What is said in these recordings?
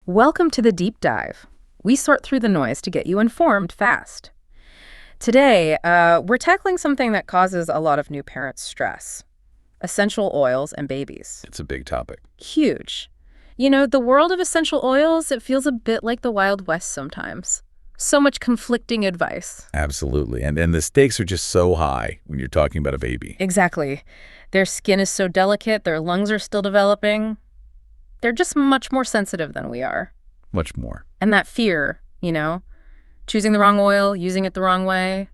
Welcome to the deep dive. We sort through the noise to get you informed fast. Today, we're tackling something that causes a lot of new parents stress: essential oils and babies. It's a big topic. Huge. You know, the world of essential oils, it feels a bit like the Wild West sometimes. So much conflicting advice. Absolutely. And the stakes are just so high when you're talking about a baby. Exactly. Their skin is so delicate, their lungs are still developing. They're just much more sensitive than we are. Much more. And that fear, choosing the wrong oil, using it the wrong way,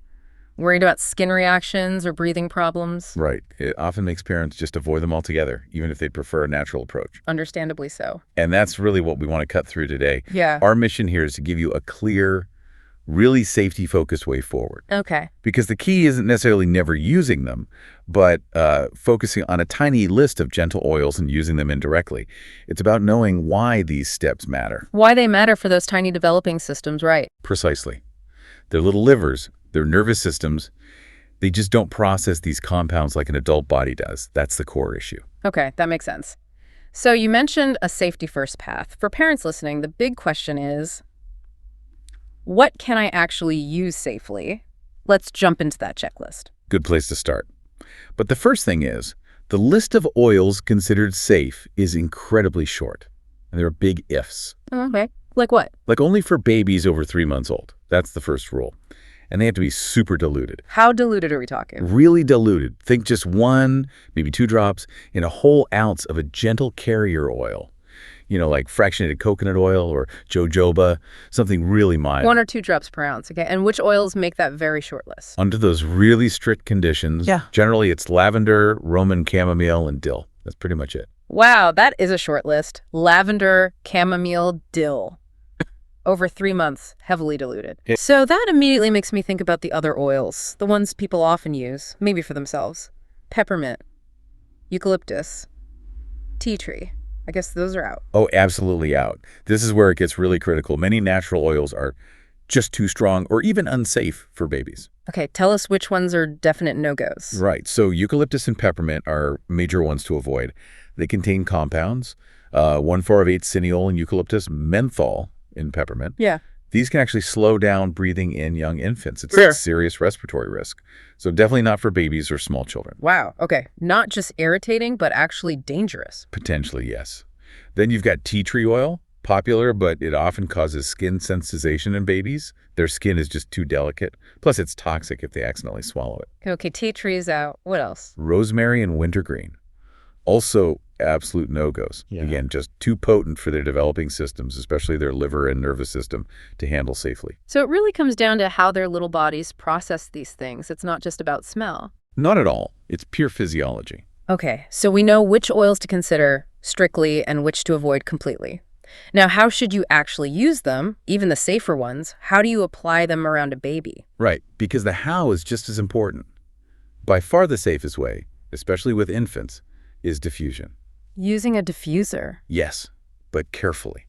worried about skin reactions or breathing problems. Right. It often makes parents just avoid them altogether, even if they'd prefer a natural approach. Understandably so. And that's really what we want to cut through today. Yeah. Our mission here is to give you a clear, really safety-focused way forward. Okay. Because the key isn't necessarily never using them, but focusing on a tiny list of gentle oils and using them indirectly. It's about knowing why these steps matter. Why they matter for those tiny developing systems, right? Precisely. Their little livers, their nervous systems, they just don't process these compounds like an adult body does. That's the core issue. Okay, that makes sense. So you mentioned a safety-first path. For parents listening, the big question is, what can I actually use safely? Let's jump into that checklist. Good place to start. But the first thing is, the list of oils considered safe is incredibly short. And there are big ifs. Okay. Like what? Like only for babies over 3 months old. That's the first rule. And they have to be super diluted. How diluted are we talking? Really diluted. Think just 1, maybe 2 drops in a whole ounce of a gentle carrier oil. Like fractionated coconut oil or jojoba, something really mild. 1 or 2 drops per ounce, okay? And which oils make that very short list? Under those really strict conditions, generally it's lavender, Roman chamomile, and dill. That's pretty much it. Wow, that is a short list. Lavender, chamomile, dill. Over 3 months, heavily diluted. So that immediately makes me think about the other oils, the ones people often use, maybe for themselves. Peppermint, eucalyptus, tea tree. I guess those are out. Oh, absolutely out. This is where it gets really critical. Many natural oils are just too strong or even unsafe for babies. Okay, tell us which ones are definite no-goes. Right. So eucalyptus and peppermint are major ones to avoid. They contain compounds, 1,4,8-cineol in eucalyptus, menthol in peppermint. Yeah. These can actually slow down breathing in young infants. It's a serious respiratory risk. So definitely not for babies or small children. Wow. Okay. Not just irritating, but actually dangerous. Potentially, yes. Then you've got tea tree oil, popular, but it often causes skin sensitization in babies. Their skin is just too delicate. Plus, it's toxic if they accidentally swallow it. Okay, tea tree is out. What else? Rosemary and wintergreen. Also absolute no-goes. Yeah. Again, just too potent for their developing systems, especially their liver and nervous system, to handle safely. So it really comes down to how their little bodies process these things. It's not just about smell. Not at all. It's pure physiology. Okay, so we know which oils to consider strictly and which to avoid completely. Now, how should you actually use them, even the safer ones? How do you apply them around a baby? Right, because the how is just as important. By far the safest way, especially with infants, is diffusion. Using a diffuser? Yes, but carefully.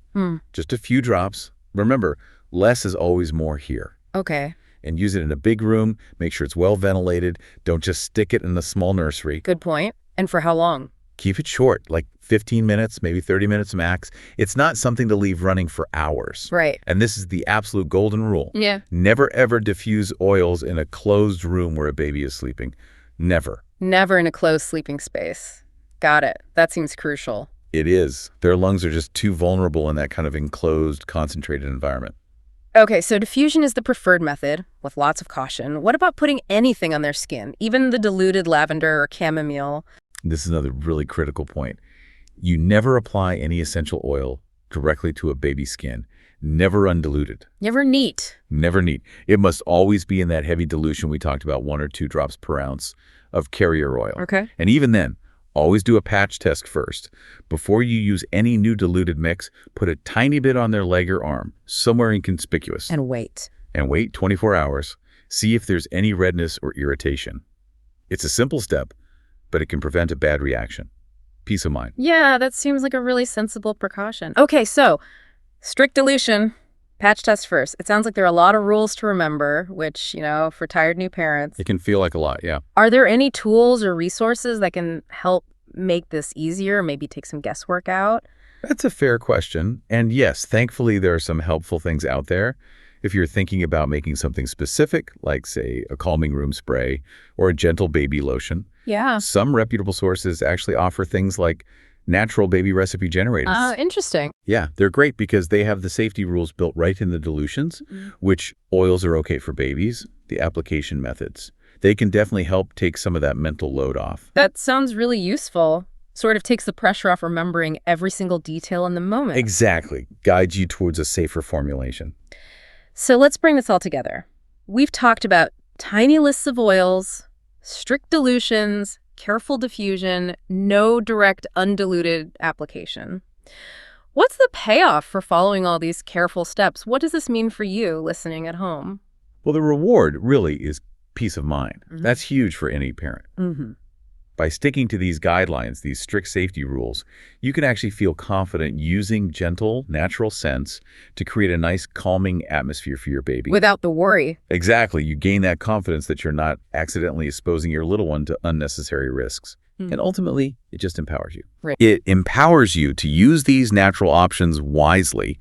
Just a few drops. Remember, less is always more here. Okay. And use it in a big room. Make sure it's well ventilated. Don't just stick it in a small nursery. Good point. And for how long? Keep it short, like 15 minutes, maybe 30 minutes max. It's not something to leave running for hours. Right. And this is the absolute golden rule. Yeah. Never, ever diffuse oils in a closed room where a baby is sleeping. Never. Never in a closed sleeping space. Got it. That seems crucial. It is. Their lungs are just too vulnerable in that kind of enclosed, concentrated environment. Okay, so diffusion is the preferred method, with lots of caution. What about putting anything on their skin, even the diluted lavender or chamomile? This is another really critical point. You never apply any essential oil directly to a baby's skin. Never undiluted. Never neat. Never neat. It must always be in that heavy dilution we talked about, 1 or 2 drops per ounce of carrier oil. Okay. And even then, always do a patch test first. Before you use any new diluted mix, put a tiny bit on their leg or arm, somewhere inconspicuous. And wait. And wait 24 hours. See if there's any redness or irritation. It's a simple step, but it can prevent a bad reaction. Peace of mind. Yeah, that seems like a really sensible precaution. Okay, so strict dilution, patch test first. It sounds like there are a lot of rules to remember, which, for tired new parents. It can feel like a lot, yeah. Are there any tools or resources that can help make this easier, maybe take some guesswork out? That's a fair question. And yes, thankfully, there are some helpful things out there. If you're thinking about making something specific, like, say, a calming room spray or a gentle baby lotion, Yeah. some reputable sources actually offer things like natural baby recipe generators. Interesting. Yeah, they're great because they have the safety rules built right in the dilutions, which oils are okay for babies, the application methods. They can definitely help take some of that mental load off. That sounds really useful. Sort of takes the pressure off remembering every single detail in the moment. Exactly. Guides you towards a safer formulation. So let's bring this all together. We've talked about tiny lists of oils, strict dilutions, careful diffusion, no direct undiluted application. What's the payoff for following all these careful steps? What does this mean for you listening at home? Well, the reward really is peace of mind. That's huge for any parent. By sticking to these guidelines, these strict safety rules, you can actually feel confident using gentle, natural scents to create a nice calming atmosphere for your baby. Without the worry. Exactly. You gain that confidence that you're not accidentally exposing your little one to unnecessary risks. And ultimately, it just empowers you. Right. It empowers you to use these natural options wisely,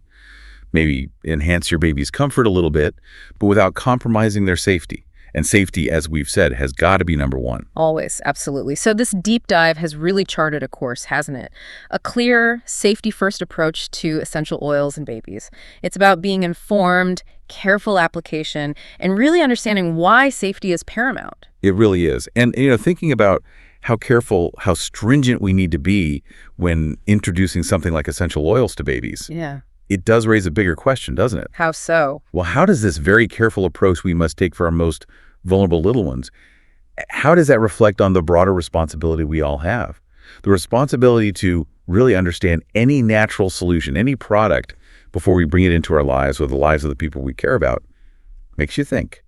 maybe enhance your baby's comfort a little bit, but without compromising their safety. And safety, as we've said, has got to be number one. Always, absolutely. So this deep dive has really charted a course, hasn't it? A clear, safety-first approach to essential oils and babies. It's about being informed, careful application, and really understanding why safety is paramount. It really is. And, thinking about how careful, how stringent we need to be when introducing something like essential oils to babies. Yeah. It does raise a bigger question, doesn't it? How so? Well, how does this very careful approach we must take for our most vulnerable little ones, how does that reflect on the broader responsibility we all have? The responsibility to really understand any natural solution, any product, before we bring it into our lives or the lives of the people we care about, makes you think.